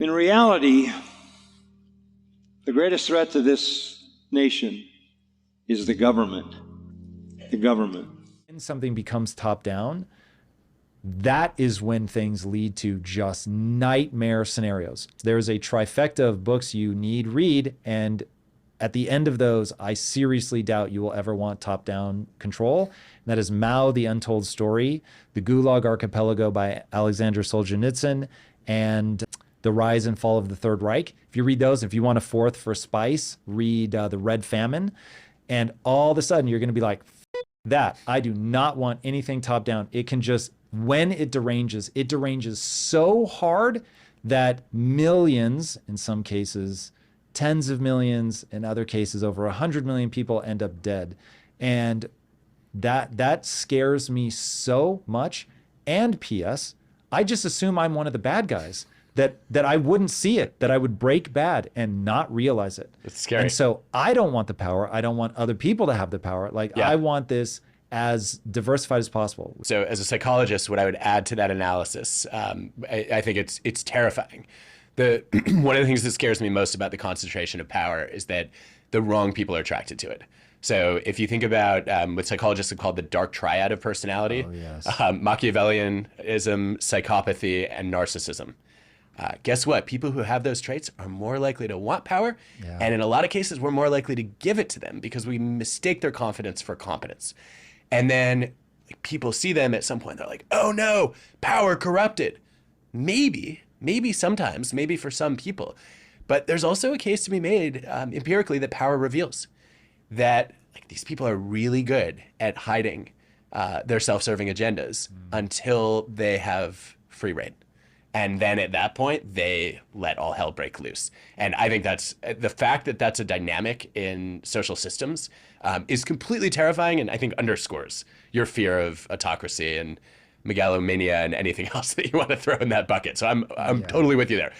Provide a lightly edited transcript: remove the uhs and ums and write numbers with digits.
In reality, the greatest threat to this nation is the government. The government. When something becomes top down, that is when things lead to just nightmare scenarios. There's a trifecta of books you need read, and at the end of those, I seriously doubt you will ever want top-down control. And that is Mao, The Untold Story, The Gulag Archipelago by Alexander Solzhenitsyn, and The Rise and Fall of the Third Reich. If you read those, if you want a fourth for spice, read The Red Famine. And all of a sudden, you're going to be like, that. I do not want anything top-down. It can just, when it deranges so hard that millions, in some cases, tens of millions, in other cases, over 100 million people end up dead. And that scares me so much. And P.S., I just assume I'm one of the bad guys, that I wouldn't see it, that I would break bad and not realize it. It's scary. And so I don't want the power. I don't want other people to have the power. Like, I want this as diversified as possible. So as a psychologist, what I would add to that analysis, I think it's terrifying. One of the things that scares me most about the concentration of power is that the wrong people are attracted to it. So if you think about what psychologists have called the dark triad of personality, Machiavellianism, psychopathy, and narcissism. Guess what? People who have those traits are more likely to want power. Yeah. And in a lot of cases, we're more likely to give it to them because we mistake their confidence for competence. And then people see them at some point, they're like, oh no, power corrupted. Maybe sometimes, maybe for some people. But there's also a case to be made empirically that power reveals that these people are really good at hiding their self-serving agendas until they have free rein. And then at that point, they let all hell break loose. And I think that's the fact that that's a dynamic in social systems is completely terrifying, and I think underscores your fear of autocracy and megalomania and anything else that you want to throw in that bucket. So I'm totally with you there.